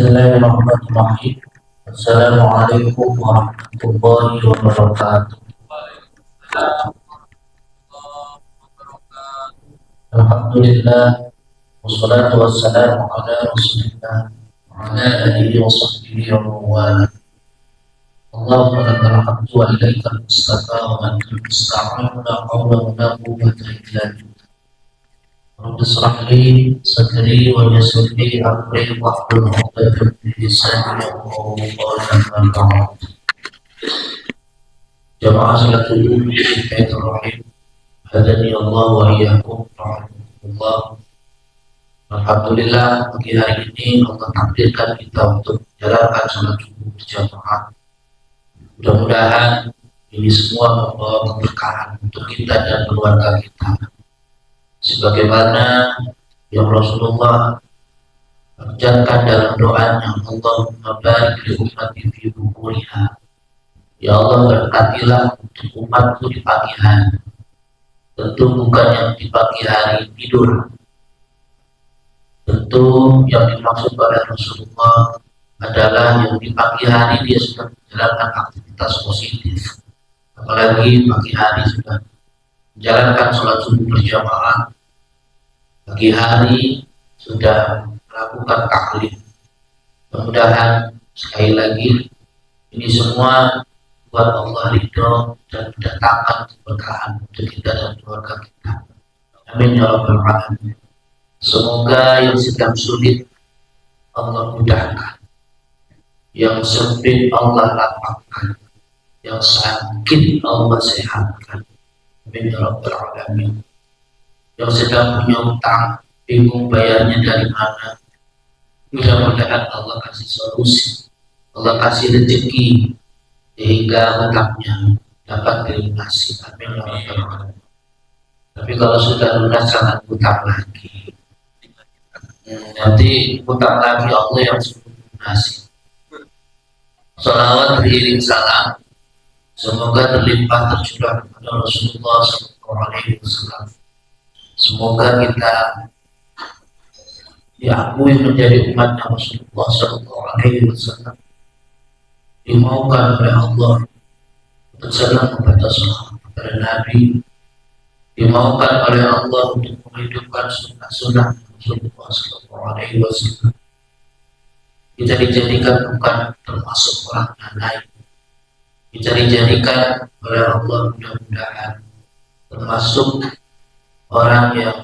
Bismillahirrahmanirrahim. Assalamualaikum warahmatullahi wabarakatuh. Alhamdulillah, wassalatu wassalamu ala rasulillah wa ala alihi wa sahbihi wa mawala. Allahumma lakal hamdu wa ilaikal mustafa wa antal musta'an, la hawla wa la quwwata illa billah. Rabbi shrah li sadri wa yassir li amri wahlul 'uqdatam min lisani yafqahu qawli. Jamaah salatul Bismillahirrahmanirrahim. Hadani Allah wa iyyakum rahimahullah. Alhamdulillah, pagi hari ini Allah takdirkan kita untuk menjalankan salat subuh berjamaah. Mudah-mudahan ini semua membawa keberkahan untuk kita dan keluarga kita. Sebagaimana yang Rasulullah ucapkan dalam doanya, Allahumma barik li ummati fi bukuriha. Ya Allah, berkatilah untuk umatku di pagi hari. Tentu bukan yang di pagi hari tidur. Tentu yang dimaksud oleh Rasulullah adalah yang di pagi hari dia sudah menjalankan aktivitas positif. Apalagi pagi hari sudah menjalankan sholat subuh berjamaah, pagi hari sudah melakukan taklim. Mudah-mudahan sekali lagi ini semua buat Allah ridho dan mendatangkan keberkahan untuk kita dan keluarga kita. Amin ya rabbal alamin. Semoga yang sedang sulit Allah mudahkan, yang sempit Allah lapangkan, yang sakit Allah sehatkan. Amin ya rabbal alamin. Yang sedang punya utang, bingung bayarnya dari mana, mudah-mudahan Allah kasih solusi, Allah kasih rezeki sehingga utangnya dapat dilunasi. Amin ya rabbal alamin. Tapi kalau sudah lunas jangan utang lagi. Nanti utang lagi Allah yang sudah lunasi. Salawat beriring salam semoga terlimpah tercurah kepada Rasulullah SAW. Semoga kita diakui menjadi umatnya Rasulullah SAW, dimaukan oleh Allah untuk senang kepada Nabi, dimaukan oleh Allah untuk menghidupkan sunnah-sunnah Rasulullah SAW. Kita dijadikan bukan termasuk orang lain. Kita dijadikan oleh Allah mudah-mudahan termasuk orang yang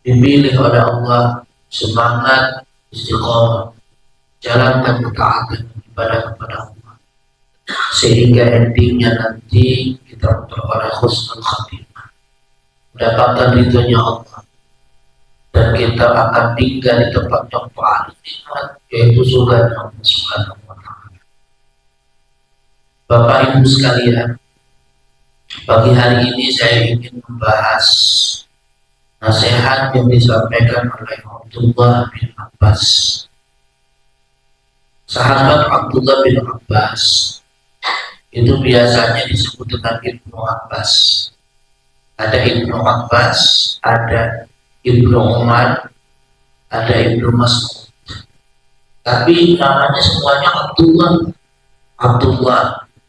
dipilih oleh Allah, semangat istiqomah, jalankan ketaatan ibadah kepada Allah, sehingga endingnya nanti kita beroleh husnul khatimah, mendapatkan ridhonya Allah, dan kita akan tinggal di tempat yang paling nikmat, yaitu surga Allah Subhanahu wa ta'ala. Bapak Ibu sekalian, pagi hari ini saya ingin membahas nasihat yang disampaikan oleh Abdullah bin Abbas. Sahabat Abdullah bin Abbas itu biasanya disebut dengan Ibnu Abbas. Ada Ibnu Abbas, ada Ibnu Umar, ada Ibnu Mas'ud. Tapi namanya semuanya Abdullah. Abdullah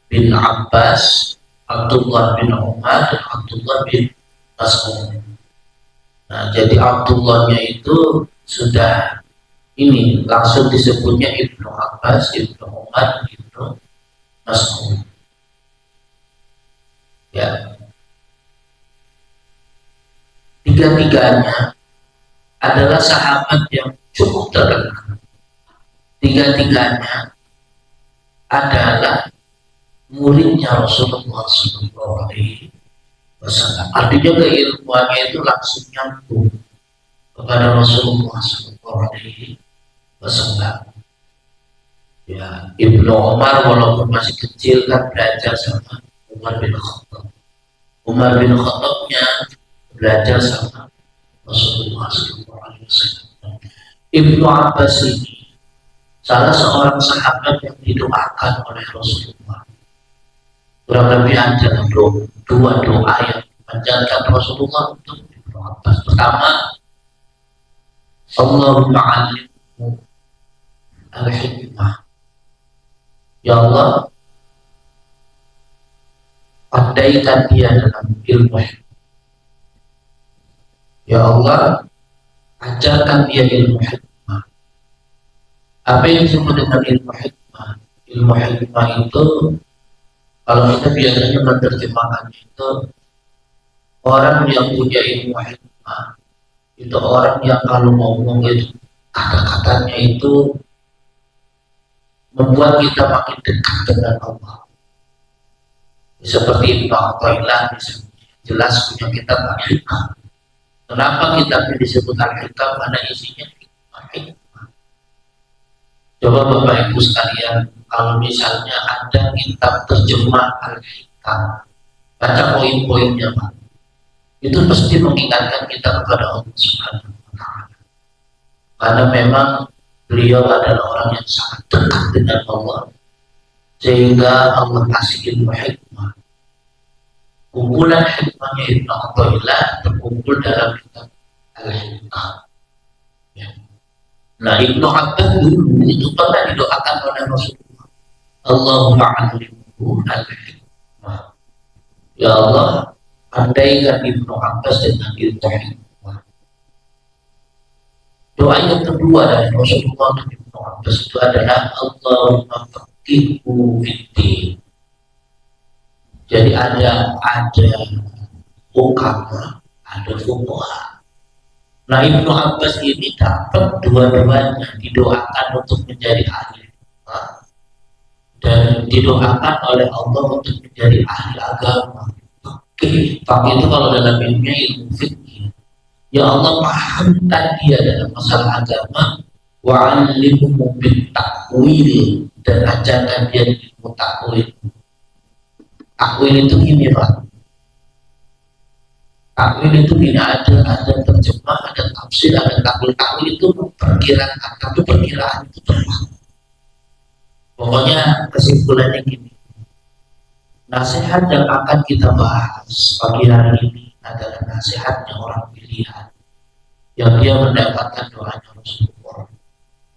bin Abbas, Abdullah bin Umar, dan Abdullah bin Mas'ud. Nah, jadi Abdullahnya itu sudah ini langsung disebutnya Ibnu Abbas, Ibnu Umar, Ibnu Mas'ud. Ya. Tiga-tiganya adalah sahabat yang cukup terkenal. Tiga-tiganya adalah muridnya Rasulullah SAW. Artinya keilmuannya itu langsung nyambung kepada Rasulullah SAW. Ya, Ibnu Umar walaupun masih kecil kan belajar sama Umar bin Khattab. Umar bin Khattabnya belajar sama Rasulullah SAW. Ibnu Abbas ini salah seorang sahabat yang didoakan oleh Rasulullah. Kurang lebih ada dua doa yang dipanjatkan Rasulullah untuk Ibnu Abbas. Pertama, Allahumma 'allimhu al-hikmah. Ya Allah, pandaikan dia dalam ilmu hikmah. Ya Allah, ajarkan dia ilmu hikmah. Apa yang disebut dengan ilmu hikmah? Ilmu hikmah itu, kalau kita biasanya menerjemahkan itu, orang yang punya ilmu hikmah itu orang yang kalau ngomong itu kata-katanya itu membuat kita makin dekat dengan Allah. Seperti Ibnu Athaillah jelas punya kitab Al-Hikam. Kenapa kitabnya disebut Al-Hikam? Karena isinya hikmah. Coba Bapak Ibu sekalian, kalau misalnya ada kitab terjemah Al-Hikam, baca poin-poinnya Pak, itu pasti mengingatkan kita kepada Allah Subhanahu wa Ta'ala. Karena memang beliau adalah orang yang sangat dekat dengan Allah, sehingga Allah kasih ilmu hikmah. Kumpulan hikmahnya Ibnu Athaillah terkumpul dalam kitab Al-Hikam. Ya. Nah, Ibnu Abbas dulu itu pernah didoakan oleh Rasulullah, Allahumma alimhu al-hikmah. Ya Allah, andaikan Ibnu Abbas dengan ilmu hikmah. Doa yang kedua dari Rasulullah untuk Ibnu Abbas itu adalah Allahumma faqihhu fiddin. Jadi ada ukama, ada fuqaha. Nah, Ibnu Abbas ini dapat dua-duanya, didoakan untuk menjadi ahli dan didoakan oleh Allah untuk menjadi ahli agama. Oke, tapi itu kalau dalam ilmu fikih, ya Allah pahamkan dia dalam masalah agama, wa'allimhu bit-ta'wil, dan ajarkan dia ilmu ta'wil. Ta'wil itu gini Pak. Ta'wil itu tidak ada terjemah, ada tafsir, ada ta'wil. Ta'wil itu perkiraan, tapi perkiraan itu terlalu. Pokoknya kesimpulannya gini. Nasihat yang akan kita bahas pagi hari ini adalah nasihatnya orang pilihan yang dia mendapatkan doanya Rasulullah,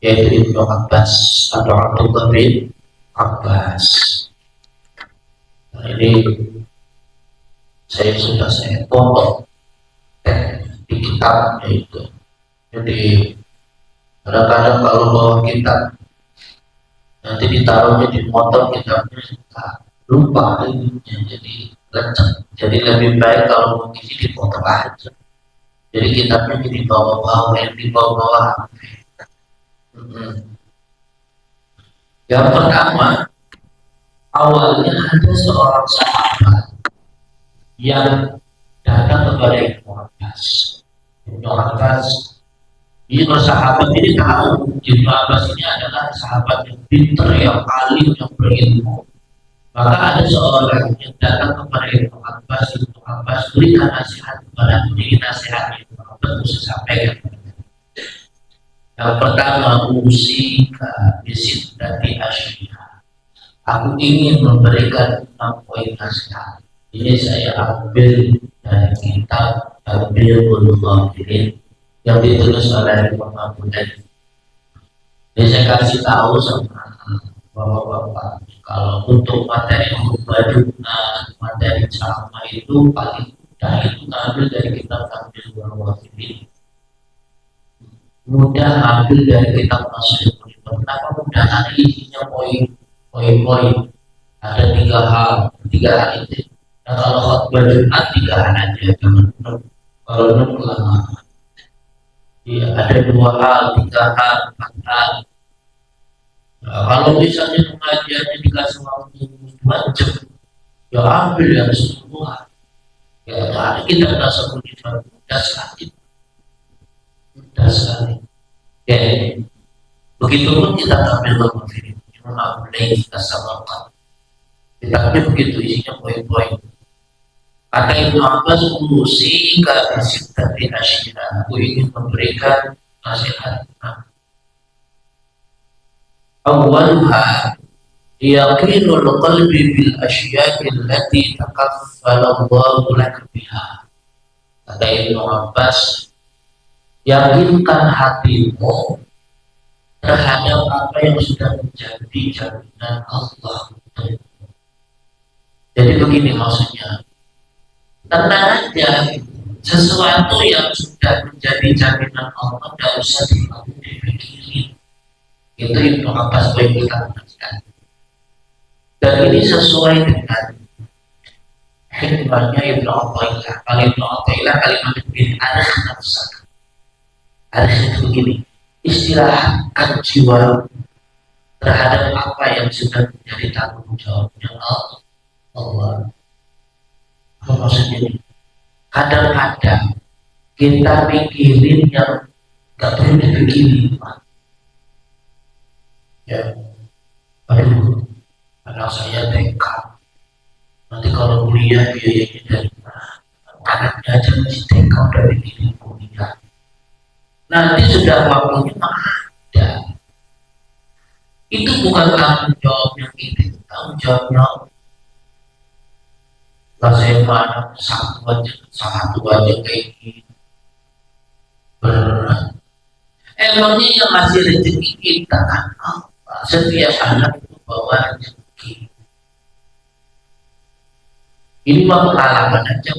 yaitu Ibnu Abbas atau Abdullah bin Abbas. Nah, ini saya foto di kitabnya itu. Jadi kadang-kadang kalau bawa kitab nanti ditaruhnya di motor, kitabnya lupa ininya, jadi lecek. Jadi lebih baik kalau mau ngisi di foto aja. Jadi kitabnya jadi bawa-bawa, yang dibawa-bawa. Yang pertama, awalnya ada seorang sahabat yang datang kepada Ibnu Abbas. Ibnu Abbas ini bersahabat, ini tahu Ibnu Abbas ini adalah sahabat yang pintar, yang alim, yang berilmu. Maka ada seorang yang datang kepada Ibnu Abbas. Ibnu Abbas berikan nasihat kepada diri, nasihat Ibnu Abbas bisa sampaikan. Yang pertama, usika bisidati asyia. Aku ingin memberikan 6 poin nasihat. Ini saya ambil dari kitab Al-Birrul Ghafilin yang ditulis oleh Imam Abu Dhabi. Jadi saya kasih tahu sama bapak-bapak, kalau untuk materi baju, materi sama itu paling mudah itu ambil dari kitab Al-Birrul Ghafilin. Mudah ambil dari kitab Nasihatul Iman. Kenapa mudah? Karena isinya poin-poin. Ada 3 hal itu. Nah, kalau khutbah Jumat 3 hal aja, jangan kalau lama. Ya, ada 2 hal, 3 hal, 4 hal. Nah, kalau misalnya pengajiannya dikasih waktu 2 jam, ya ambil yang semua. Ya, ada kita Nasihatul Iman mudah sekali. Mudah sekali. Oke, begitupun kita tampil berpikir, cuma boleh kita samakan. Kitabnya begitu, isinya poin-poin. Kata Ibnu Abbas, usika bisidati asyia. Aku ingin memberikan nasihat. Awalha yaqinul qalbi bil asyya'i allati takaffala Allahu laka biha. Kata Ibnu Abbas, yakinkan hatimu terhadap apa yang sudah menjadi jaminan Allah. Jadi begini maksudnya, tenang aja, sesuatu yang sudah menjadi jaminan Allah tidak usah dipikirin. Itu Ibnu Abbas baik kita menjelaskan. Dan ini sesuai dengan hikmahnya Ibnu Athaillah. Kalau Ibnu Athaillah kalimat begini, ada nafsak. Ada itu begini, istirahatkan jiwa terhadap apa yang sudah menjadi tanggung jawabnya Allah. Apa maksudnya ini? Kadang-kadang kita mikirin yang gak perlu dipikirin, Pak. Ya, aduh, anak saya TK, nanti kalau kuliah biayanya dari mana? Anaknya aja masih TK udah bikin kuliah. Nanti sudah waktunya ada. Itu bukan tanggung jawabnya kita, tanggung jawabnya kalau saya mana satu aja kayak gini berat. Emangnya yang ngasih rezeki kita kan apa? Setiap anak itu bawa rezeki. Ini mah pengalaman aja.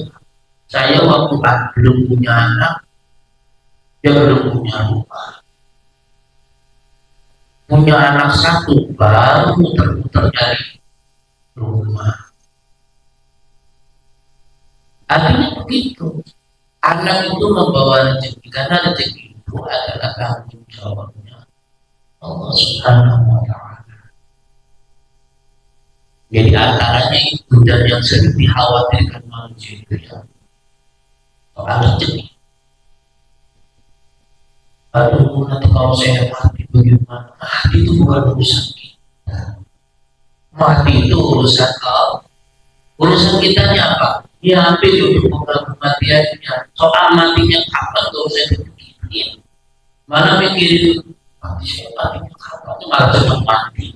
Saya waktu belum punya anak, dia belum punya rumah. Punya anak satu baru muter-muter dari rumah. Artinya begitu. Anak itu membawa rezeki karena rezeki itu adalah tanggung jawabnya Allah Subhanahu wa Ta'ala. Jadi antaranya itu dan yang sering dikhawatirkan manusia itu ya soal rezeki. Aduh, nanti kalau saya mati bagaimana? Mati itu bukan urusan kita. Mati itu urusan Allah. Urusan kitanya apa? Ya ambil untuk kematiannya. Soal matinya kapan gak usah dipikirin. Mana mikirin mati saya matinya kapan? Itu malah cepat mati.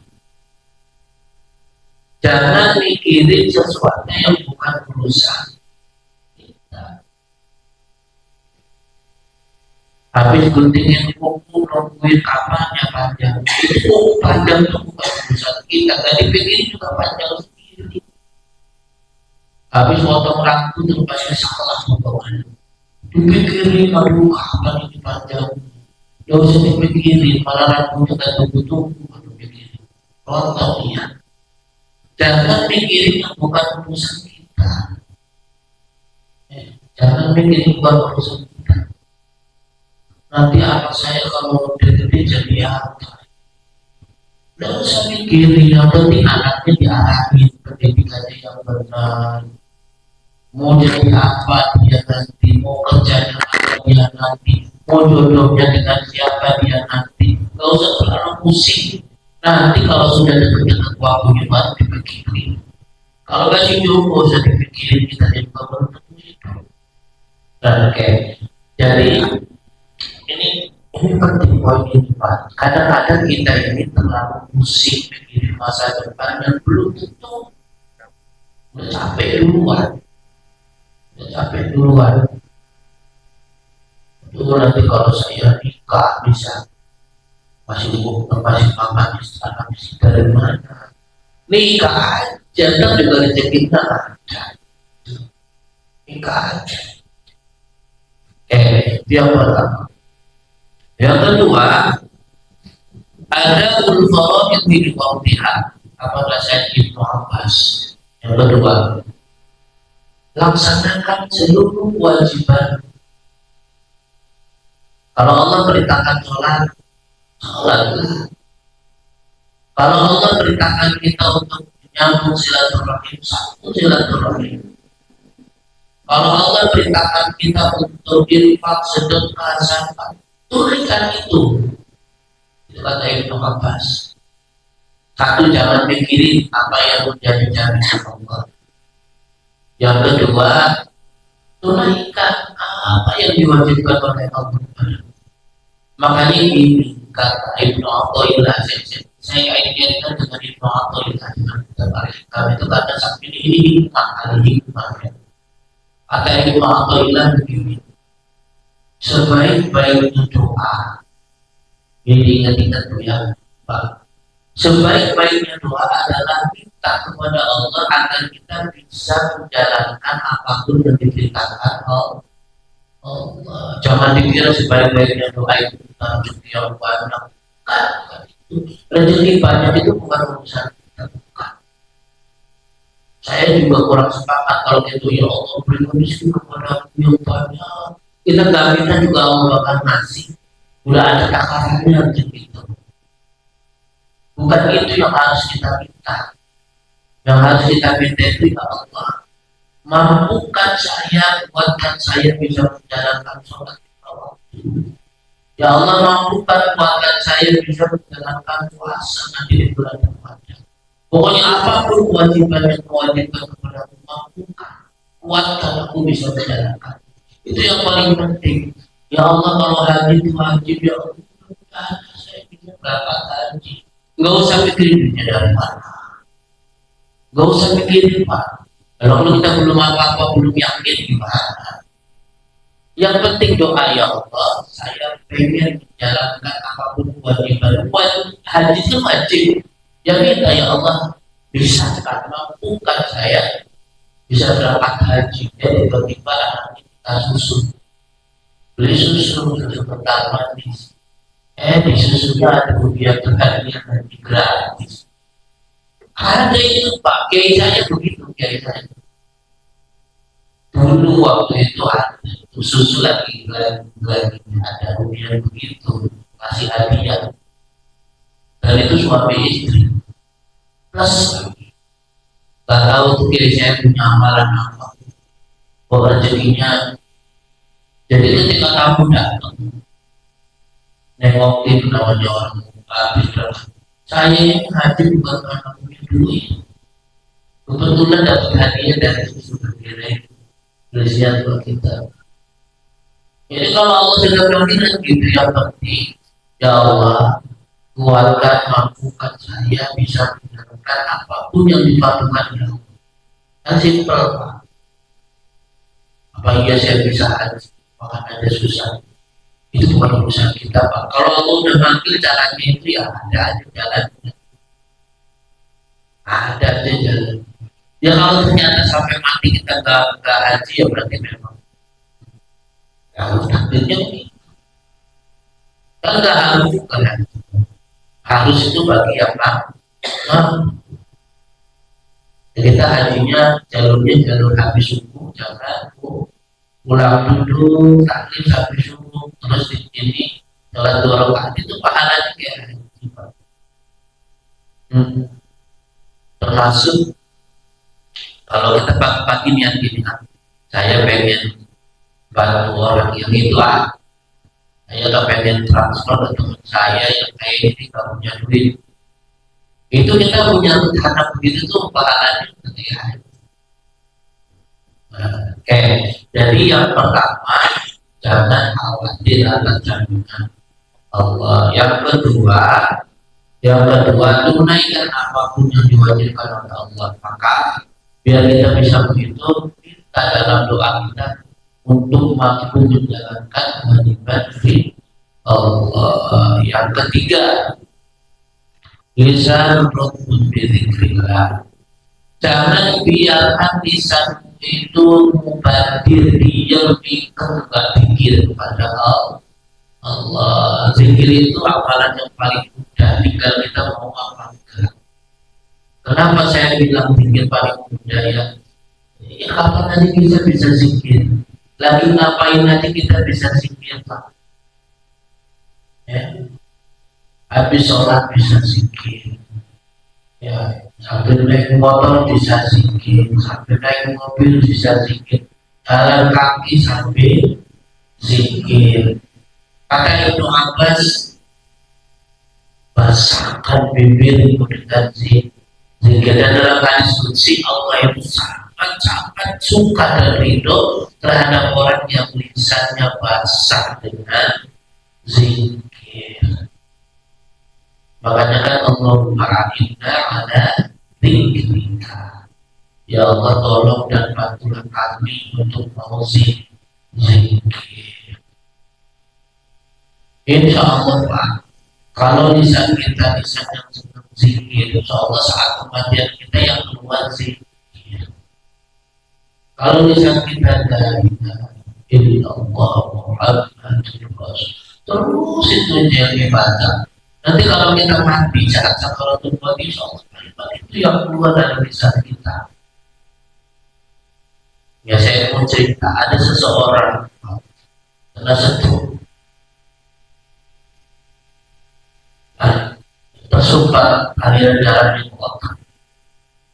Jangan mikirin sesuatu yang bukan urusan kita. Habis guntingin kuku, nungguin kapannya panjang. Itu panjang itu bukan urusan kita. Gak dipikirin juga panjang sendiri. Habis potong rambut terus pasti salah potongan. Dipikirin aduh kapan ini panjang. Ya usah dipikirin, malah rambutnya gak tunggu-tunggu. Aduh pikirin. Potong ya. Jangan mikirin yang bukan urusan kita. Jangan mikirin bukan urusan kita. Nanti anak saya kalau udah gede jadi apa? Tidak usah mikirin, yang penting anaknya diarahin pendidikannya yang benar. Mau jadi apa dia nanti, mau kerjanya apa dia nanti, mau jodohnya dengan siapa dia nanti. Gak usah terlalu pusing. Nanti kalau sudah dekat waktunya baru dipikirin. Kalau kasih jodoh usah dipikirin, kita juga belum tentu hidup. Oke, jadi ini penting poin ini Pak. Kadang-kadang kita ini terlalu pusing mikirin masa depan dan belum tentu udah capek duluan. Itu nanti kalau saya nikah bisa masih makan istana bisa dari mana? Nikah aja, kan juga rezekinya ada. Nikah aja. Itu yang pertama. Yang kedua, ada ulfaro yang diwaktiha. Apa nasihat Ibnu Abbas? Yang kedua, laksanakan seluruh kewajiban. Kalau Allah perintahkan sholatlah. Kalau Allah perintahkan kita untuk menyambung silaturahim, sambung silaturahim. Kalau Allah perintahkan kita untuk infak, sedekah, zakat, tunaikan itu. Itu kata Ibnu Abbas. Satu, jangan mikirin apa yang menjadi jaminan Allah. Yang kedua, tunaikan apa yang diwajibkan oleh Allah. Makanya ini kata Ibnu Athaillah, saya kaitkan dengan Ibnu Athaillah kami itu kata sampai ini hikmahnya. Kata Ibnu Athaillah begini, sebaik-baiknya doa Jadi ingat-ingat tuh ya, Pak. Sebaik-baiknya doa adalah minta kepada Allah agar kita bisa menjalankan apapun yang diperintahkan Allah. Jangan dikira sebaik-baiknya doa itu rezeki yang banyak. Bukan itu. Rezeki banyak itu bukan urusan kita, bukan. Saya juga kurang sepakat kalau gitu, ya Allah beri rezeki kepada yang banyak. Kita nggak minta juga Allah bakal ngasih. Udah ada takarannya rezeki itu. Bukan itu yang harus kita minta. Yang harus kita minta itu ya Allah, mampukan saya, kuatkan saya bisa menjalankan sholat lima waktu. Ya Allah, mampukan, kuatkan saya bisa menjalankan puasa nanti di bulan Ramadan. Pokoknya apapun kewajiban yang mewajibkan kepada aku, mampukan, kuatkan aku bisa menjalankan. Itu yang paling penting. Ya Allah, kalau haji itu wajib, ya Allah, saya bisa berangkat haji. Nggak usah pikirin duitnya dari mana. Nggak usah pikirin, Pak. Kalau kita belum apa-apa, belum yakin gimana? Yang penting doa, ya Allah, saya pengen menjalankan apapun kewajiban. Haji itu wajib. Ya minta ya Allah, bisa kan mampukan saya bisa berangkat haji. Jadi tiba-tiba anak kita susu, beli susu sebentar manis. Di susunya ada kegiatan hadiah gratis. Ada itu Pak, kiai saya begitu, kiai saya. Dulu waktu itu ada susu lagi ada hadiah begitu, kasih hadiah. Dan itu suami istri. Plus lagi. Gak tahu tuh kiai saya punya amalan apa. Bahwa rezekinya. Jadi ketika kamu datang, nengokin namanya orang habis berapa. Saya ini haji bukan karena punya duit. Kebetulan dapat hadiah dari susu berbeda itu. Berisian buat kita. Jadi kalau Allah sudah berbilang gitu, yang penting, ya Allah, kuatkan, mampukan saya bisa menjalankan apapun yang dipatukannya. Kan simpel, Pak. Apa iya saya bisa haji? Bahkan ada susah. Itu bukan urusan kita, Pak. Kalau Allah udah manggil caranya itu, ya ada aja jalannya. Ada aja jalan. Ya kalau ternyata sampai mati kita nggak haji, ya berarti memang harus takdirnya begitu. Kan nggak harus juga ya. Harus itu bagi yang kita hajinya jalurnya jalur habis subuh, jangan pulang dulu, taklim habis subuh, terus di sini sholat 2 rakaat itu pahalanya kayak haji, Pak. Termasuk kalau kita pagi-pagi niat gini, saya pengen bantu orang yang itu, saya tak pengen transfer ke teman saya yang kayak ini gak punya duit. Itu kita punya rencana begitu tuh pahalanya ketika. Oke, jadi yang pertama jangan khawatir akan jaminan Allah. Yang kedua tunaikan apapun yang diwajibkan oleh Allah. Maka biar kita bisa begitu, kita dalam doa kita untuk mampu menjalankan kewajiban fi Allah. Yang ketiga, lisan rukun bizikrillah. Jangan biarkan lisan itu mubadir, diam, nggak pikir kepada Allah. Zikir itu amalan yang paling mudah, tinggal kita mau apa enggak. Kenapa saya bilang zikir paling mudah ya? Ya kapan nanti kita bisa zikir? Lagi ngapain nanti kita bisa zikir, Pak? Ya. Habis sholat bisa zikir. Ya, sambil naik motor bisa zikir, sambil naik mobil bisa zikir, jalan kaki sambil zikir. Kata Ibnu Abbas, basahkan bibirmu dengan zikir. Dan dalam hadis qudsi, Allah itu sangat suka dan ridho terhadap orang yang lisannya basah dengan zikir. Makanya kan Allahumma a'inna ala dzikrika. Ya Allah, tolong dan bantulah kami untuk mau zikir. Insya Allah, Pak, Kalau lisan kita lisan yang senang zikir, insya Allah saat kematian kita yang keluar zikir. Kalau lisan kita la ilaha illallah Muhammadur Rasul, terus itu yang dibaca. Nanti kalau kita mati saat sakaratul maut, insya Allah kalimat itu yang keluar dari lisan kita. Ya saya mau cerita, ada seseorang kena stroke, tersumpat aliran darahnya kuat.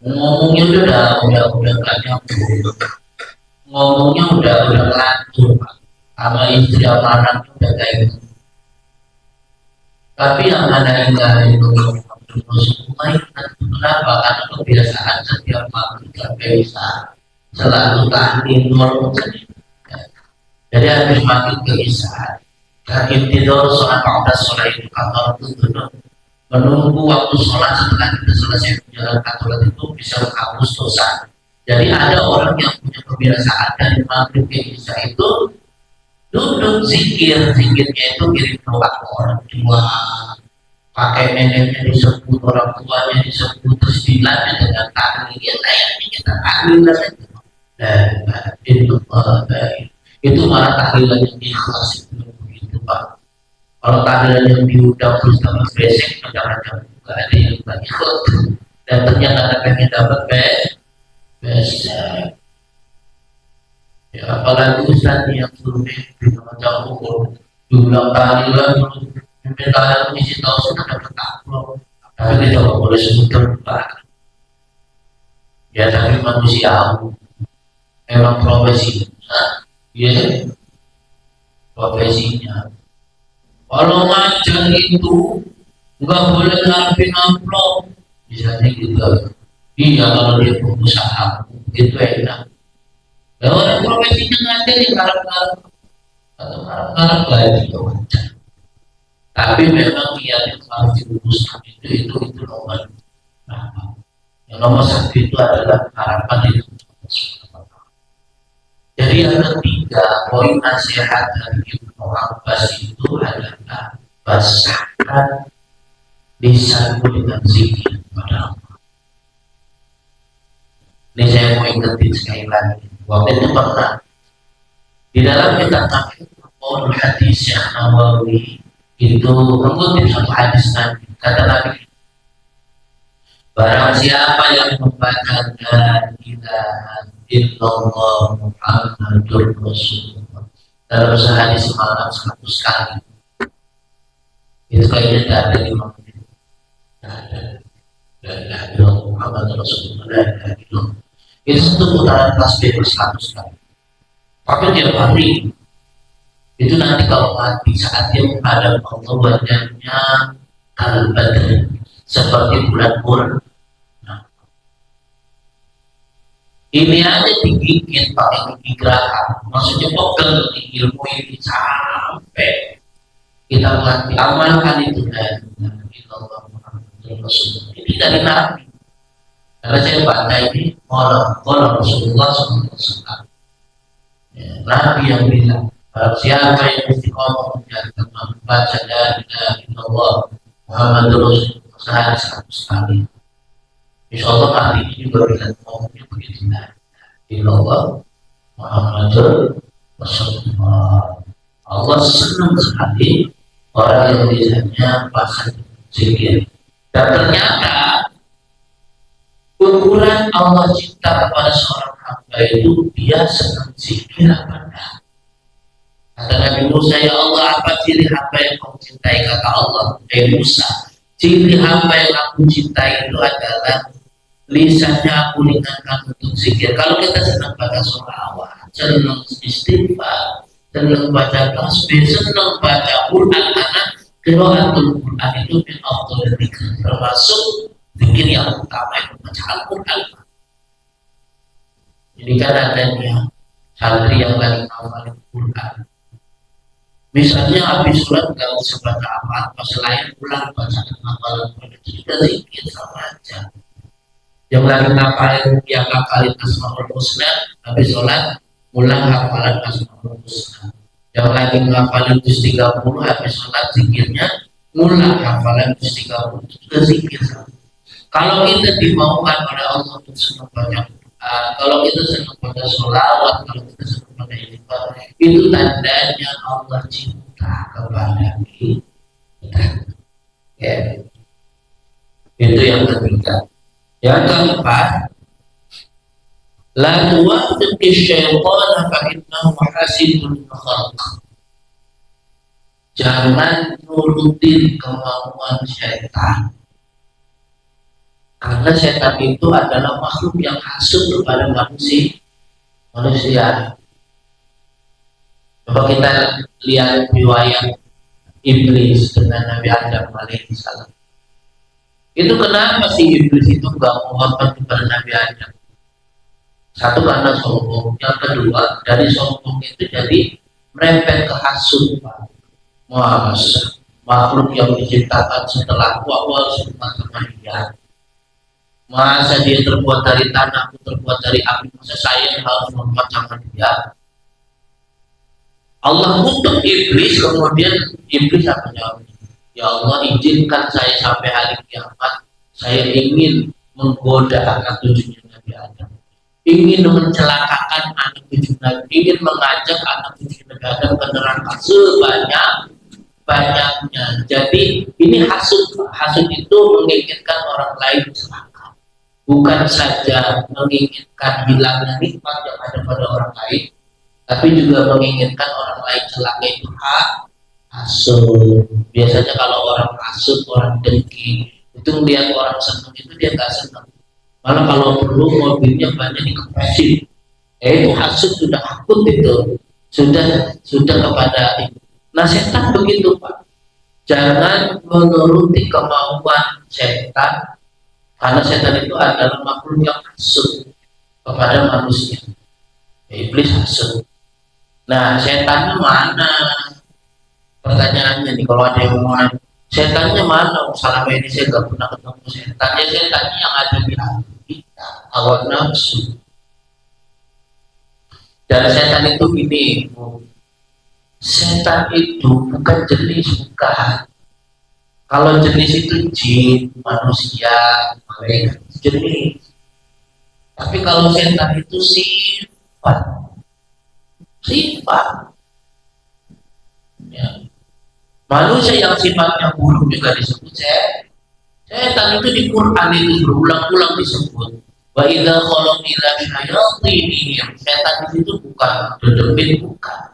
Ngomongnya udah nggak nyambung, ngomongnya udah ngelantur, sama istri sama anak udah kayak gitu. Tapi yang ada itu Rasulullah, kenapa? Karena kebiasaan setiap maghrib sampai isya selalu tahlil normal. Jadi habis maghrib ke isya, kaki tidur sholat sholat itu kantor itu menunggu waktu sholat. Setelah kita selesai menjalankan sholat itu bisa menghapus dosa. Jadi ada orang yang punya kebiasaan dari maghrib ke isya itu duduk zikirnya itu kirim doa ke orang tua, pakai neneknya disebut, orang tuanya disebut, terus dilanjut dengan tahlil. Ya layaknya kita tahlil saja. Itu malah tahlilan yang ikhlas itu begitu Pak. Kalau tahlilan yang diundang terus dapat besek, macam-macam juga ada yang tak ikhlas. Dan ternyata ada pengen dapat besek. Ya apalagi Ustaz yang suruh mimpi macam pukul diulang tahlilan dulu, mimpi tahlilan misi tahu sudah dapat takut. Tapi kita nggak boleh sebut terbuka. Ya tapi manusia memang profesi, ya profesinya. Kalau macam itu nggak boleh ngarepin amplop, misalnya gitu. Iya kalau dia pengusaha itu enak. Ya orang profesinya ngajar yang ngarep-ngarep atau ngarep-ngarep lagi ya wajar. Tapi memang yang harus diuruskan itu nomor. Nah, yang nomor satu itu adalah harapan itu. Jadi yang ketiga, poin nasihat dari Ibnu Abbas itu adalah basahkan lisanmu dengan zikir kepada Allah. Ini saya mau ingetin sekali lagi. Waktu itu pernah di dalam kitab Qaul hadis yang Nawawi itu mengutip satu hadis Nabi. Kata Nabi, barang siapa yang membaca la ilaha illallah Muhammadur Rasulullah dalam sehari semalam 100 kali, itu kayaknya tidak ada 5 menit. La ilaha illallah Muhammadur Rasulullah, la ilaha illallah. Itu satu putaran tasbih 100 kali. Tapi tiap hari itu nanti kalau mati saat dia menghadap Allah wajahnya kal-badr seperti bulan purnama. Ini aja digigit pakai gigi geraham, maksudnya pegel ilmu ini sampai kita mati. Amalkan itu dari Allah Muhammad Rasulullah. Ini dari Nabi. Karena saya baca ini orang Rasulullah SAW. Ya, Nabi yang bilang, siapa yang istiqomah menjalankan membaca la ilaha illallah Muhammad Rasulullah sehari 100 kali, insya Allah hari ini juga bisa ngomongnya begitu. La ilaha Muhammad Rasulullah. Allah senang sekali orang yang lisannya pasang zikir. Dan ternyata ukuran Allah cinta kepada seorang hamba itu dia senang zikir apa enggak. Kata Nabi Musa, ya Allah, apa ciri hamba yang kau cintai? Kata Allah, Musa, ciri hamba yang aku cintai itu adalah lisannya aku ingatkan untuk zikir. Kalau kita senang baca sholawat, senang istighfar, senang baca tasbih, senang baca Quran, karena qiraatul Quran itu min afdhalil dzikr, termasuk zikir yang utama yang membaca Al-Quran. Jadi kan adanya santri yang lagi ngafalin Quran, misalnya habis sholat nggak usah baca apa-apa selain pulang baca hafalan Quran, itu juga zikir sama aja. Yang lagi ngafalin Asmaul Husna, habis sholat pulang hafalan Asmaul Husna. Yang lagi ngafalin juz 30, habis sholat zikirnya mulai hafalan juz 30 itu sudah zikir. Kalau kita dimaukan oleh Allah untuk senang banyak kalau kita senang pada sholawat, kalau kita senang pada ibadah, itu tandanya Allah cinta kepada kita. Ya. Itu yang ketiga. Yang keempat, la tuwafiqi syaitana fa innahu hasidul khalq. Jangan nurutin kemauan syaitan. Karena setan itu adalah makhluk yang hasut kepada manusia. Coba kita lihat riwayat iblis dengan Nabi Adam alaihissalam. Itu kenapa sih iblis itu enggak muhabbat kepada Nabi Adam? Satu karena sombong, yang kedua dari sombong itu jadi merempet ke hasut. Masa makhluk yang diciptakan setelah awal semua sama dia. Masa dia terbuat dari tanah, terbuat dari api, masa saya harus membuat sama dia? Allah untuk iblis, kemudian iblis apa jawabnya? Ya Allah, izinkan saya sampai hari kiamat, saya ingin menggoda anak cucunya Nabi Adam, ingin mencelakakan anak cucu Nabi, ingin mengajak anak cucu Nabi Adam ke neraka sebanyak-banyaknya. Jadi ini hasud itu menginginkan orang lain celaka. Bukan saja menginginkan hilangnya nikmat yang ada pada orang lain, tapi juga menginginkan orang lain celaka. Itu hasud. Biasanya kalau orang hasud, orang dengki, itu melihat orang senang itu dia nggak senang. Malah kalau perlu mobilnya banyak dikepresin. Itu hasud, sudah akut itu, sudah kepada itu. Nah setan begitu Pak. Jangan menuruti kemauan setan. Karena setan itu adalah makhluk yang hasud kepada manusia. Iblis hasud. Nah, setannya mana? Pertanyaannya nih, kalau ada yang mau setannya mana? Selama ini saya nggak pernah ketemu setannya. Setannya yang ada di hati kita, hawa nafsu. Dan setan itu gini, setan itu bukan jenis, bukan. Kalau jenis itu jin, manusia, malaikat jenis. Tapi kalau setan itu sifat. Ya. Manusia yang sifatnya buruk juga disebut setan. Itu di Quran itu berulang-ulang disebut. Wa idza khalu ila syayatinihim. Setan itu bukan dedemit, bukan.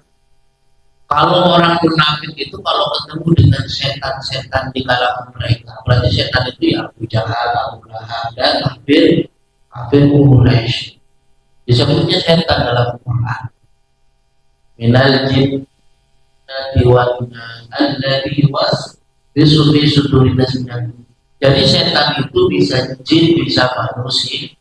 Kalau orang munafik itu kalau ketemu dengan setan-setan di kalangan mereka, berarti setan itu ya Abu Jahal, Abu Lahab, dan kafir Quraisy. Disebutnya setan dalam Quran. Minal jin alladhi was bisufi sudurina sunan. Jadi setan itu bisa jin, bisa manusia.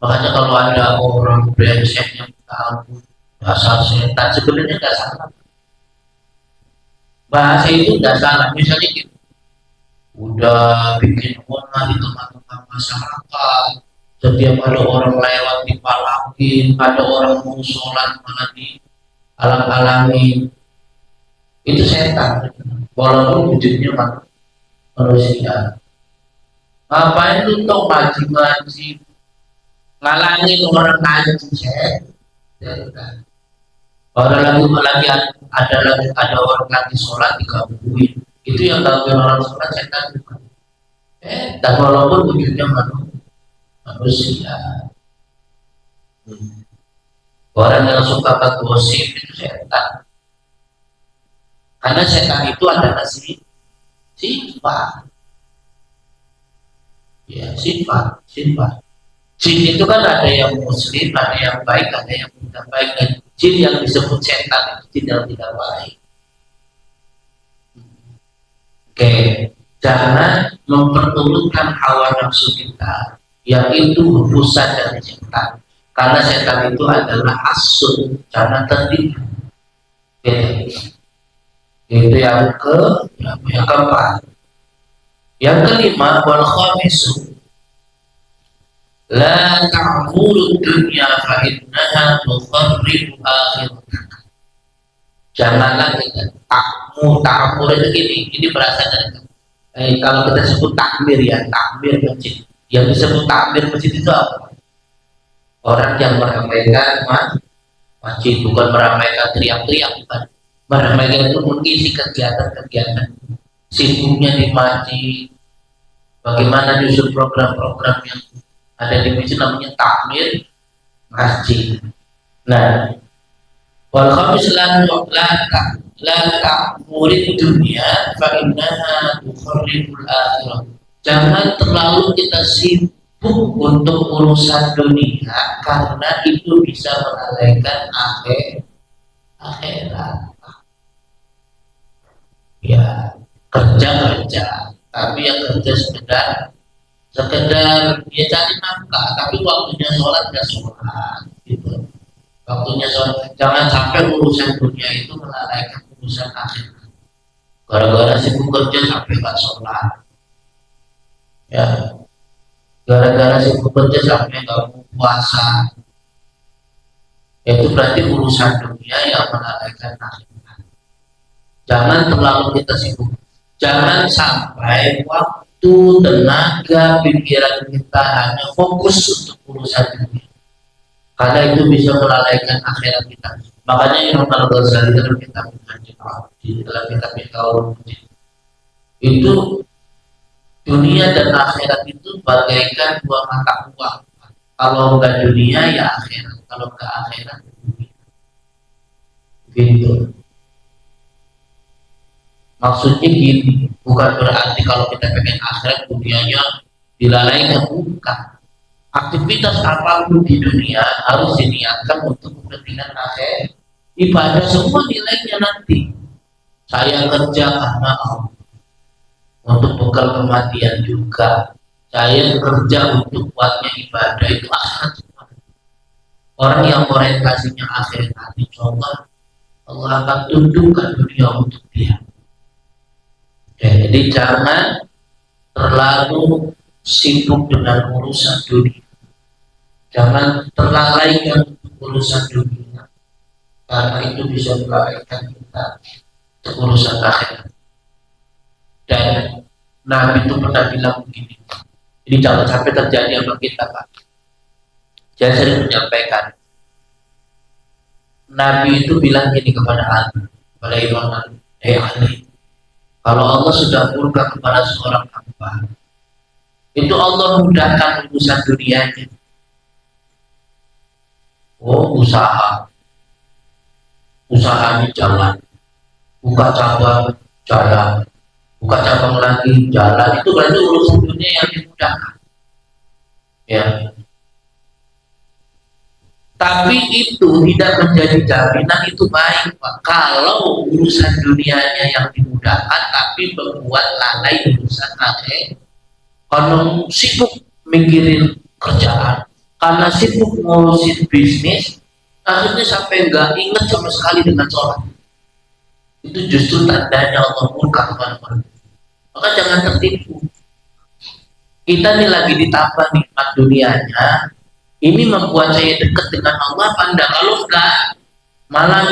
Makanya kalau ada orang brengsek yang tahu dasar setan, sebenarnya nggak salah. Bahasa itu nggak salah, misalnya gitu, udah bikin onar di tengah-tengah masyarakat, setiap ada orang lewat dipalakin, ada orang mau sholat malah dihalang-halangin, itu setan, walaupun wujudnya manusia. Ngapain lu tau ngaji ngalangin orang ngaji setan. Orang lagi ada orang lagi sholat digangguin, itu yang gangguin orang sholat setan bukan. Dan walaupun wujudnya manusia. Orang yang suka bergosip itu setan. Karena setan itu adalah sifat. Ya, sifat. Jin itu kan ada yang muslim, ada yang baik, ada yang tidak baik. Dan jin yang disebut setan itu jin yang tidak baik. Oke, jangan memperturutkan hawa nafsu kita, yaitu pusat dari setan. Karena setan itu adalah hasud, jangan tertipu. Oke, itu yang keempat. Yang kelima, wal khamisu la ta'muru dunya fa innaha tukharribu akhirah. Janganlah kita Ta'mur itu ini berasal dari kalau kita sebut takmir ya, takmir masjid. Yang disebut takmir masjid itu apa? Orang yang meramaikan masjid, bukan meramaikan teriak-teriak, bukan. Meramaikan itu mengisi kegiatan-kegiatan sibuknya di masjid. Bagaimana justru program-program yang ada di masjid namanya takmir masjid. Nah, wal khamis la ta'murid dunia fa innaha tukharribul akhirah. Jangan terlalu kita sibuk untuk urusan dunia karena itu bisa melalaikan akhirat. Ya, kerja, tapi yang kerja sekedar dia cari nafkah, tapi waktunya sholat nggak sholat, gitu. Waktunya sholat, jangan sampai urusan dunia itu melalaikan urusan akhirat. Gara-gara sibuk kerja sampai nggak sholat, ya. Gara-gara sibuk kerja sampai nggak mau puasa, itu berarti urusan dunia yang melalaikan akhirat. Jangan terlalu kita sibuk. Jangan sampai waktu, tenaga, pikiran kita hanya fokus untuk urusan dunia. Karena itu bisa melalaikan akhirat kita. Makanya Imam Al-Ghazali dalam kitab itu dunia dan akhirat itu bagaikan dua mata uang. Kalau enggak dunia ya akhirat, kalau enggak akhirat dunia. Gitu. Maksudnya gini, bukan berarti kalau kita pengen akhirat dunianya dilalaikan, bukan. Aktivitas apapun di dunia harus diniatkan untuk kepentingan akhir. Ibadah semua nilainya nanti. Saya kerja karena Allah, untuk bekal kematian juga. Saya kerja untuk buatnya ibadah itu akhirat semua. Orang yang orientasinya akhirat nanti, coba Allah akan tundukkan dunia untuk dia. Jadi jangan terlalu sibuk dengan urusan dunia. Jangan terlalaikan urusan dunia, karena itu bisa melalaikan kita urusan akhirat. Dan Nabi itu pernah bilang begini, ini jangan sampai terjadi sama kita, Pak. Saya sering menyampaikan, Nabi itu bilang gini kepada Ali, kepada Imam Ali, Ali, kalau Allah sudah murka kepada seorang hamba, itu Allah mudahkan urusan dunianya. Oh, usahanya jalan, buka cabang jalan, buka cabang lagi jalan, itu berarti urusan dunia yang dimudahkan. Ya. Tapi itu tidak menjadi jaminan itu baik, Pak. Kalau urusan dunianya yang dimudahkan, tapi membuat lalai urusan akhirat. Kalau sibuk mikirin kerjaan, karena sibuk ngurusin bisnis, akhirnya sampai nggak ingat sama sekali dengan sholat. Itu justru tandanya Allah murka kepada manusia. Maka jangan tertipu. Kita ini lagi ditambah nikmat dunianya, ini membuat saya dekat dengan Allah apa enggak? Kalau enggak, malah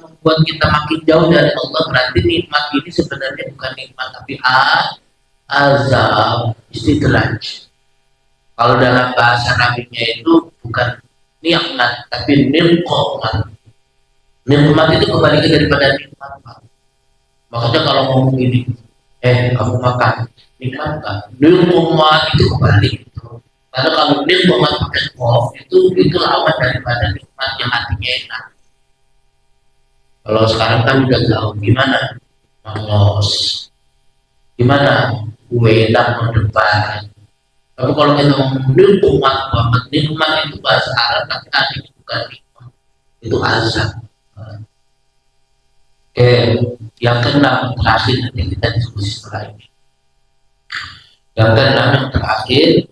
membuat kita makin jauh dari Allah. Berarti nikmat ini sebenarnya bukan nikmat, tapi azab, istidraj. Kalau dalam bahasa nabinya itu bukan nikmat, tapi nirqomat. Nikmat itu kembali daripada nikmat, Pak. Makanya kalau ngomong ini, kamu makan, nikmat kan? Nirqomat itu kembali gitu. Karena kalau nirqomat pakai kof, itu lawan daripada nikmat yang hatinya enak. Kalau sekarang kan udah tahu gimana mangos, gimana kue dan depan. Tapi kalau kita ngomong nikmat banget, nikmat itu bahasa Arab, tapi artinya bukan nikmat, itu azab. Oke, yang keenam terakhir nanti kita diskusi setelah ini. Yang keenam yang terakhir,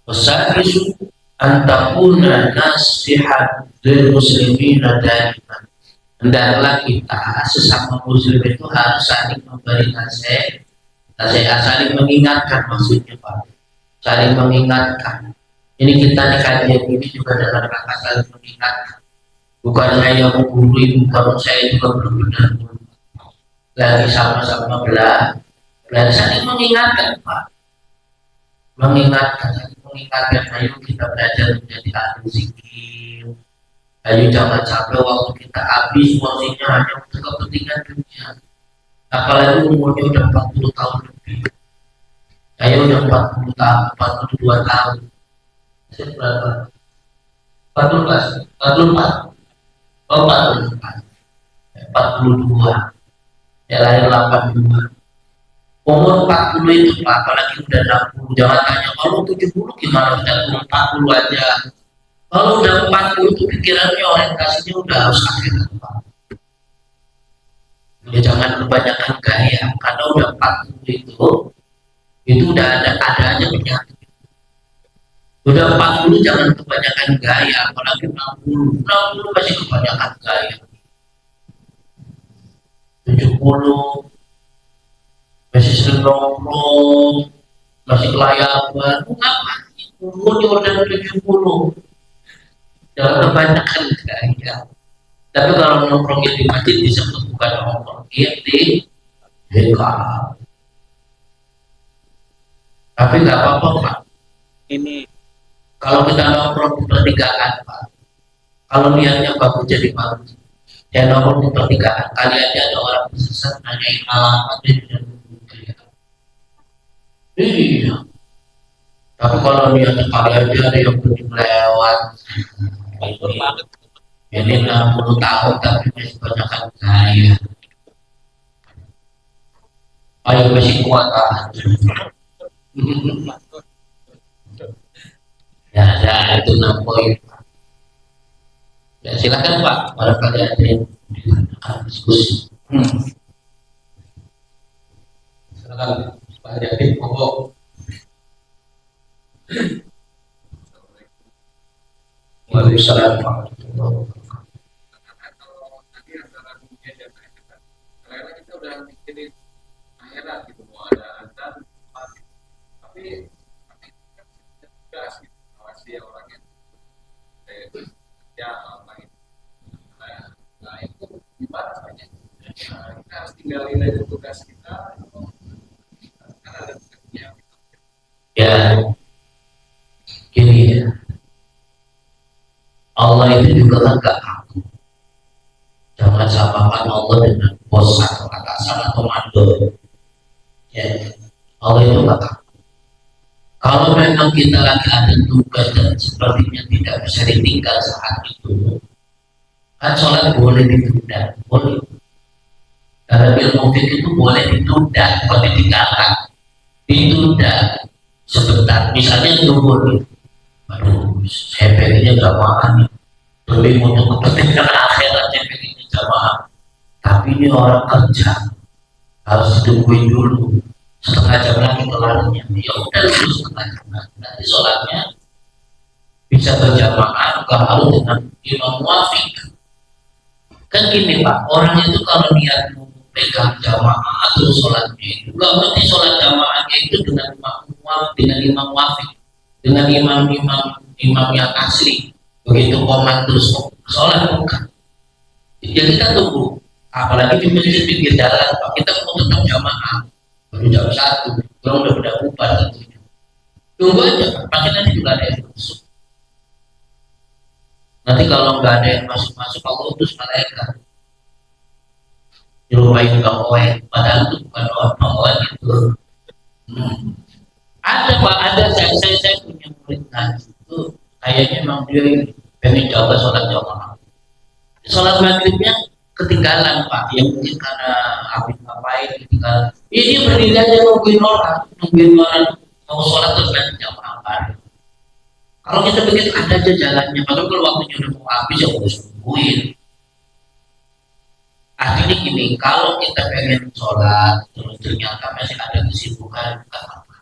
wasaisu antakuna nasihat lil muslimina daiman. Hendaklah kita sesama muslim itu harus saling memberi nasihat, saling mengingatkan, maksudnya Pak. Saling mengingatkan. Ini kita nih kajian ini juga dalam rangka saling mengingatkan. Bukan saya menggurui, bukan saya juga benar-benar lagi sama-sama belajar, saling mengingatkan Pak, mengingatkan, ayo kita belajar menjadi ahli zikir, ayo jangan sampai waktu kita habis porsinya hanya untuk kepentingan dunia, apalagi umurnya udah 40 tahun lebih, ayo udah 40 tahun, 42 tahun, saya berapa? 14, 44, oh 44, 42, ya lahir 82. Umur 40 itu Pak, apalagi udah 60, jangan tanya kalau 70 gimana, udah 40 aja. Kalau udah 40 itu pikirannya orientasinya udah harus akhirat Pak. Ya jangan kebanyakan gaya, karena udah 40 itu udah ada aja penyakit. Udah 40 jangan kebanyakan gaya, apalagi 60 masih kebanyakan gaya. 70 masih sering nongkrong, masih kelayaban, ngapain? Umurnya udah 70, jangan kebanyakan gaya. Tapi kalau nongkrong di masjid disebut bukan nongkrong, di hekal. Tapi nggak apa-apa Pak. Ini kalau kita nongkrong di pertigaan Pak, kalau niatnya bagus jadi bagus. Ya nongkrong di pertigaan, kali aja ada orang sesat nanyain alamat dan iya. Tapi kalau niatnya kali aja ada yang belum lewat, ini 60 tahun tapi masih banyakkan gaya. Ayo masih kuat ya itu 6 poin. Ya silakan Pak, barangkali ada yang diskusi. Silakan Pak Jadi, monggo. Waalaikumsalam warahmatullahi wabarakatuh. Kita udah mikirin akhirat gitu, mau ada azan, tapi tugas gitu, awasi orang yang kerja orang itu. Nah itu gimana banyak? Kita harus tinggalin aja tugas kita. Kan ada tugasnya. Ya, gini ya. Allah itu juga kan gak aku. Jangan samakan Allah dengan bos atau atasan atau mandor. Ya, Allah itu gak aku. Kalau memang kita lagi ada tugas dan sepertinya tidak bisa ditinggal saat itu, kan sholat boleh ditunda, boleh. Karena ilmu fikih itu boleh ditunda, bukan ditinggalkan, ditunda sebentar. Misalnya tunggu, aduh, saya pengennya jamaah nih, lebih untuk kepentingan akhirat saya pengennya jamaah. Tapi ini orang kerja, harus ditungguin dulu setengah jam lagi kelarnya. Ya udah dulu setengah jam lagi, nanti sholatnya bisa berjamaah, bukan harus dengan imam muafiq. Kan gini Pak, orang itu kalau niat pegang jamaah atau sholatnya itu nggak mesti sholat jamaahnya itu dengan imam muafiq, dengan imam yang asli. Begitu komat terus sholat bukan. Jadi kita tunggu, apalagi di masjid pinggir jalan Pak, kita mau tetap jamaah baru jam 1, orang udah bubar tentunya. Tunggu aja, pasti nanti juga ada yang masuk. Nanti kalau nggak ada yang masuk Allah utus malaikat dirupain kawan, padahal itu bukan kawan itu. Ada Pak, ada saya punya murid ngaji itu kayaknya memang dia pengen jaga sholat jamaah. Sholat maghribnya ketinggalan Pak, ya mungkin karena habis ngapain ketinggalan. Ini berdiri aja nungguin orang mau sholat terus nanti jamaah bareng. Kalau kita begitu ada aja jalannya, padahal kalau waktunya udah mau habis ya harus nungguin. Artinya gini, kalau kita pengen sholat terus ternyata masih ada kesibukan, bukan apa.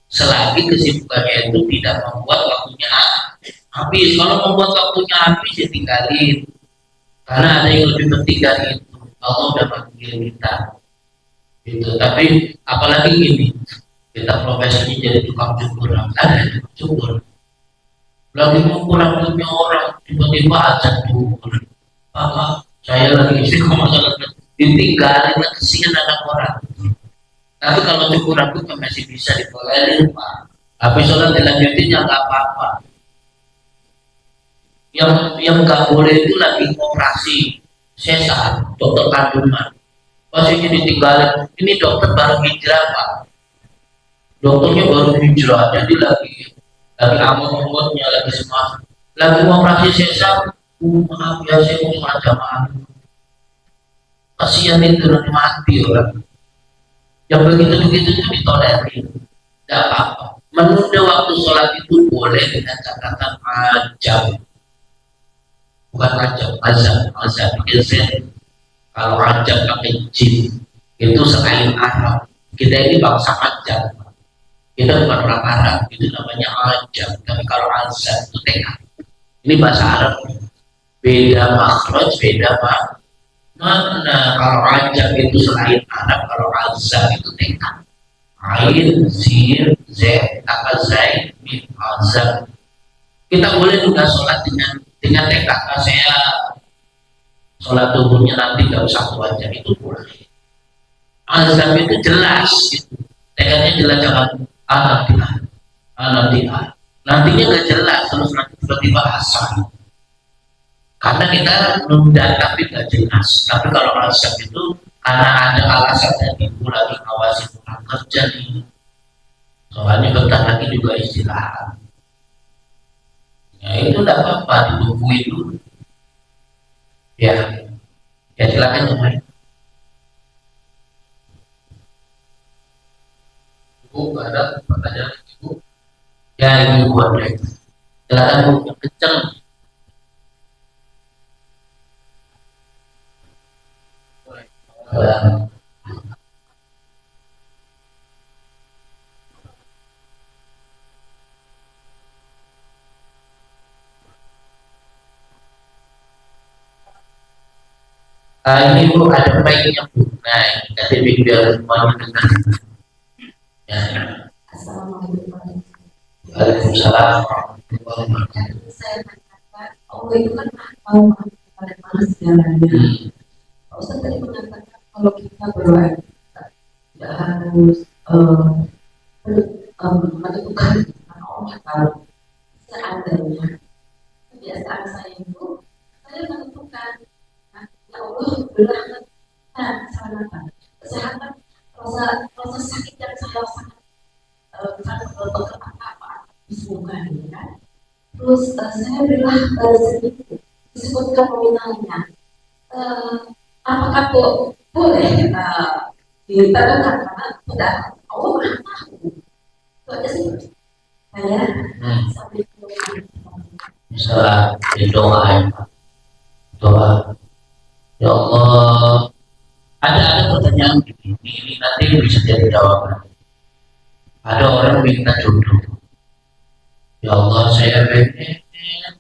Selagi kesibukannya itu tidak membuat waktunya habis. Kalau membuat waktunya habis ya tinggalin. Karena ada yang lebih penting dari itu. Allah udah panggil kita. Gitu. Tapi apalagi gini, kita profesinya jadi tukang cukur, ada tukang cukur. Lagi kurang orang, tiba-tiba azan cukur. Saya lagi istiqomah sholat ditinggalin kesian anak orang. Tapi kalau cukur rambut kan masih bisa ditolerir Pak. Tapi sholat dilanjutin ya nggak apa-apa. Yang nggak boleh itu lagi operasi sesar, dokter kandungan. Pas ini ditinggalin, ini dokter baru hijrah Pak. Dokternya baru hijrah, jadi lagi amot-amotnya lagi semangat, lagi operasi sesar. Maaf ya saya mau sholat jamaah. Kasihan itu nanti mati orang. Yang begitu-begitu itu ditolerir, tidak apa-apa. Menunda waktu sholat itu boleh dengan catatan ajam, bukan ajam, azan. Biasanya kalau ajam pakai jim itu selain Arab. Kita ini bangsa ajam, kita bukan orang Arab, itu namanya ajam. Tapi kalau azan itu tengah. Ini bahasa Arab, beda makhraj, beda mana. Kalau ajam itu selain Arab, kalau azan itu tengah. Ain, sir, z, takazai, min, azan. Kita boleh juga sholat dengan TKK. Saya sholat tubuhnya nanti nggak usah 2 jam, itu boleh. Azan itu jelas, gitu. TKK-nya jelas, jangan nantinya nggak jelas, terus nanti tiba-tiba asal. Karena kita nunda tapi nggak jelas. Tapi kalau azan itu karena ada alasan dari ibu lagi ngawasin orang kerja nih, soalnya bentar lagi juga istirahat. Ya itu tidak apa-apa, ditungguin dulu. Ya silakan teman. Ibu ada pertanyaan ibu? Ya ibu ada. Silakan Bu, yang kencang. Ini Bu ada baiknya Bu. Nah, KTP biar semuanya dengar. Ya. Assalamualaikum. Waalaikumsalam. Saya mengatakan Allah itu kan tahu pada mana segalanya. Ustaz tadi mengatakan kalau kita berdoa tidak harus menentukan karena Allah tahu seadanya. Kebiasaan saya itu saya menentukan ya Allah berikan keselamatan, kesehatan, rasa sakit yang saya rasakan dokter apa disembuhkan ya kan. Terus saya berilah sedikit disebutkan nominalnya. Apakah boleh ditentukan karena sudah Allah Maha tahu. Itu aja sih saya sampai misalnya doa ya Allah, ada pertanyaan ini nanti bisa jadi jawaban. Ada orang minta jodoh, ya Allah saya pengen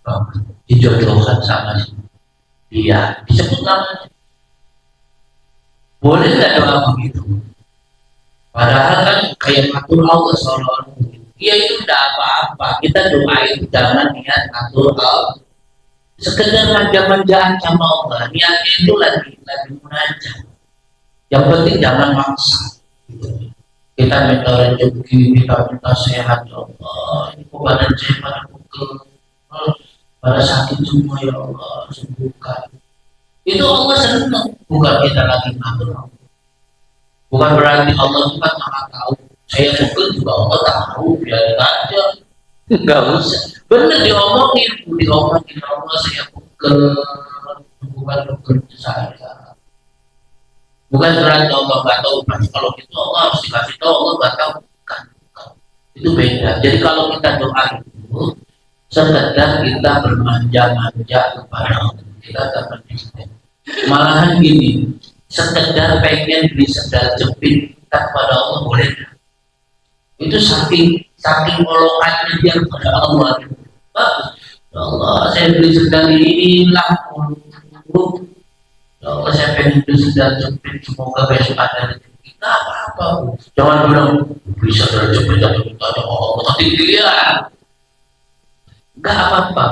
banget dijodohkan sama dia, disebut namanya. Boleh nggak doa begitu? Padahal kan kayak atur Allah seolah-olah. Ya itu tidak apa-apa, kita doain jangan niat atur Allah. Sekedar manja-manjaan sama Allah, niatnya itu lagi munajat. Yang penting jangan maksa. Kita minta rezeki, kita minta sehat ya Allah. Ini badan saya pada pukul, pada sakit semua ya Allah sembuhkan. Itu Allah senang, bukan kita lagi ngatur. Bukan berarti Allah itu kan Maha tahu. Saya pukul juga Allah tahu, biarin aja. Enggak usah. Benar diomongin Allah saya pukul, bukan saya. Bukan berarti Allah nggak tahu. Berarti kalau gitu Allah harus dikasih tahu Allah nggak tahu. Bukan. Itu beda. Jadi kalau kita doa itu sekedar kita bermanja-manja kepada Allah, kita dapat istighfar. Malahan gini, sekedar pengen beli sendal jepit kita kepada Allah boleh. Itu saking molokannya dia kepada Allah. Bagus. Ya Allah, saya beli sendal ini lah. Ya Allah, saya pengen beli sendal jepit, semoga besok ada rezeki. Nggak apa-apa. Jangan bilang beli sendal jepit atau kita ada Allah tapi dia. Nggak apa-apa.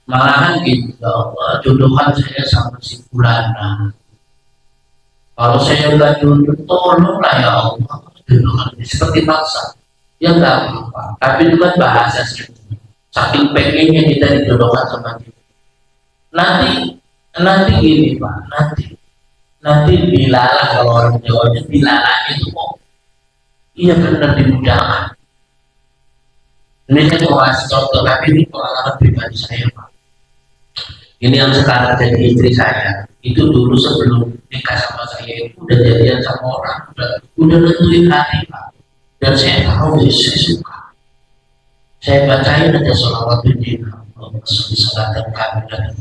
Malahan gitu, ya Allah, jodohkan saya sama si Fulana. Kalau saya nggak jodoh, tolonglah ya Allah, jodohkan seperti maksa. Ya nggak apa-apa. Tapi itu kan bahasa sih. Saking pengennya kita dijodohkan sama dia. Nanti, nanti gini Pak, nanti dilalah kalau orang Jawanya dilalah itu kok. Iya benar dimudahkan. Ini saya mau kasih contoh, tapi ini pengalaman pribadi saya Pak. Ini yang sekarang jadi istri saya. Itu dulu sebelum nikah sama saya itu udah jadian sama orang, udah nentuin hari Pak. Dan saya tahu saya suka. Saya bacain aja sholawat ini. Salatan kami dan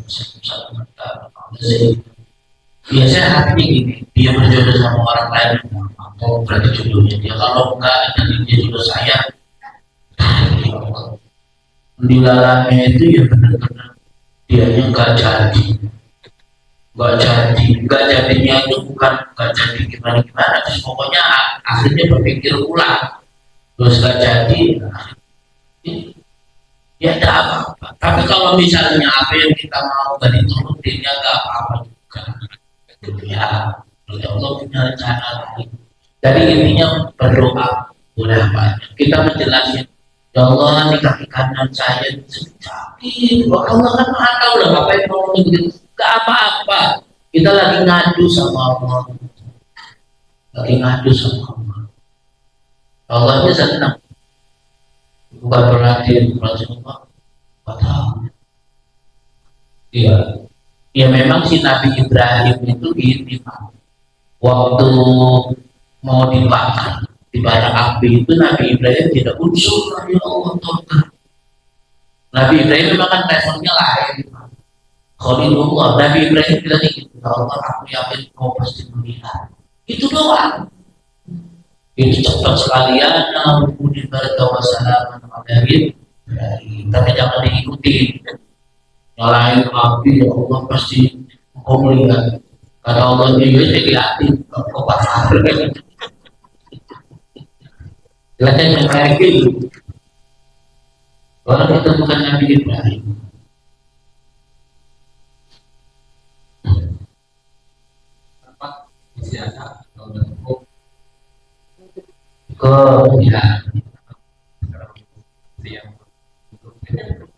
biasanya hatinya gini, dia berjodoh sama orang lain, atau berarti jodohnya dia. Kalau enggak, nanti dia jodoh saya. Dilalahnya itu ya benar-benar dianya nggak jadi, nggak jadinya itu bukan nggak jadi gimana, terus pokoknya akhirnya berpikir ulang, terus nggak jadi, ya tidak apa-apa. Tapi kalau misalnya apa yang kita mau nggak diturutin ya nggak apa-apa juga. Ya, Allah punya rencana lain. Jadi intinya berdoa boleh banyak. Kita menjelaskan, ya Allah nikah kanan saya sakit. Wah Allah kan maha tahu lah apa yang mau begitu. Gak apa-apa. Kita lagi ngadu sama Allah. Lagi ngadu sama Allah. Allahnya senang. Bukan berarti Allah. Tahu. Iya. Ya memang si Nabi Ibrahim itu gini Pak. Waktu mau dibakar di bara api itu Nabi Ibrahim tidak unsur ya Allah Tuhan. Nabi Ibrahim memang kan levelnya lain. Khalilullah. Nabi Ibrahim bilang gitu, ya Allah aku yakin kau pasti melihat. Itu doang. Itu cepat sekalian kemudian bertawasalam Ibrahim. Tapi jangan diikuti. Nyalain api ya Allah pasti kau melihat. Karena Allah dia jadi hati kau pasar. Jelasnya yang kayak gitu. Orang kita bukan Nabi Ibrahim. Ya.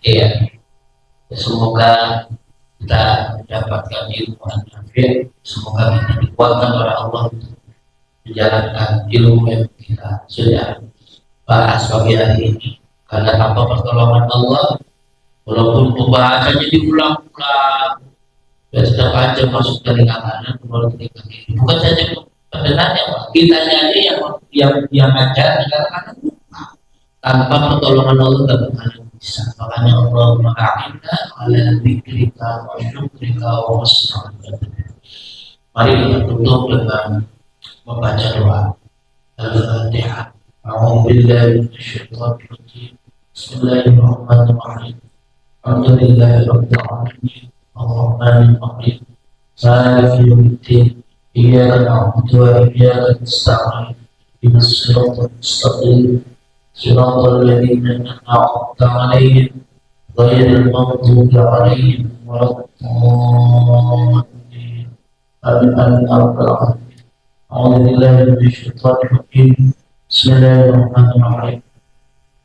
Iya. Semoga kita mendapatkan ilmu yang nafi'. Semoga kita dikuatkan oleh Allah untuk menjalankan ilmu yang kita sudah bahas pagi hari ini. Karena tanpa pertolongan Allah, walaupun pembahasannya diulang-ulang dan tetap aja masuk dari kanan keluar dari kiri. Bukan saja pendengarnya, kita aja yang ajar karena tanpa pertolongan Allah tidak bakalan bisa. Makanya Allah ma'inna ala dzikrika wa syukrika wa husni ibadatik. Mari kita tutup dengan membaca doa Al-Fatihah. A'udzu billahi minasyaitonir rajim. Bismillahirrahmanirrahim. Alhamdulillahi rabbil alamin. Ar-Rahmanir Rahim. Maliki yaumiddin. Iyyaka na'budu wa iyyaka nasta'in. Ihdinas siratal mustaqim. Shiratal ladzina an'amta 'alaihim ghairil maghdubi 'alaihim waladdallin. Amin. A'udzu billahi minasyaitonir rajim. Bismillahirrahmanirrahim.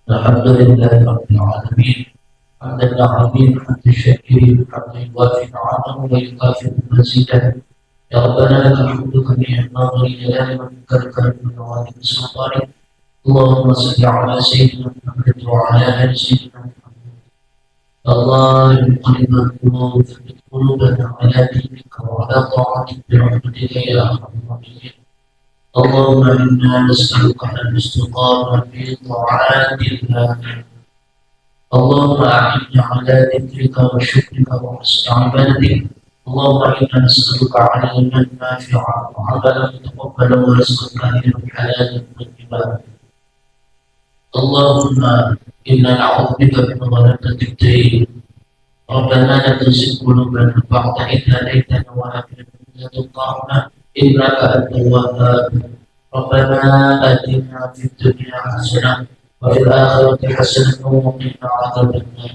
Alhamdulillahi rabbil alamin. Hamdan hamid hamdan syakirin hamdan yuwafi ni'amahu wa yukafi mazidah. Ya Rabbana lakal hamdu kama yanbaghi li jalali wajhika wa li sultanik. Allahumma salli ala sayyidina Muhammad wa ala ali sayyidina Muhammad. Allah yuqallibal qulub thabbit qulubana ala dinika wa ala ta'atik bi rahmatika ya arhamar rahimin. Allahumma inna nas'aluka al-istiqamah fi ta'atillah. Allahumma a'inna ala dhikrika wa syukrika wa husni ibadatik. Allahumma inna nas'aluka 'ilman nafi'an wa 'amalan mutaqabbalan wa rizqan kathiran halalan tayyiban. Allahumma inna na'udzubika min ghalabati ad-dayn. Rabbana la tuzigh qulubana ba'da idh hadaytana wa hab lana min ladunka rahmah innaka antal wahhab. Rabbana atina fid dunya hasanah wa fil akhirati hasanah wa qina adzaban nar.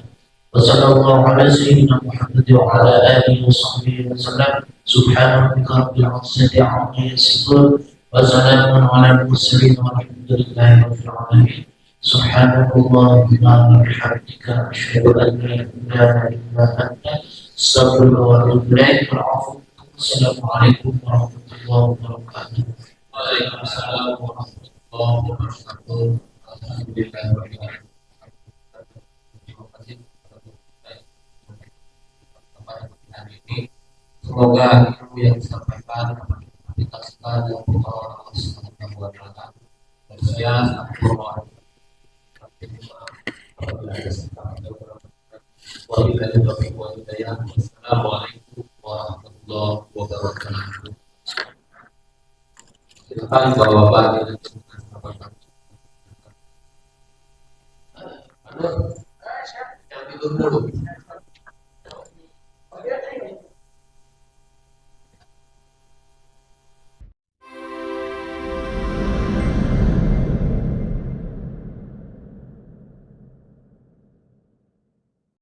وصلى الله على سيدنا محمد وعلى آله وصحبه وسلم. سبحان ربك رب العزة عما يصفون وسلام على المرسلين والحمد لله رب العالمين. سبحانك اللهم وبحمدك أشهد أن لا إله إلا أنت أستغفرك وأتوب إليك. السلام عليكم ورحمة الله وبركاته. Waalaikumsalam warahmatullahi wabarakatuh. Alhamdulillah. Ini semoga ilmu yang disampaikan dapat diaplikasikan dalam Allah Subhanahu wa taala. Saya Wassalamualaikum warahmatullahi wabarakatuh. Silakan Bapak-bapak dilanjutkan. Yang tidur dulu.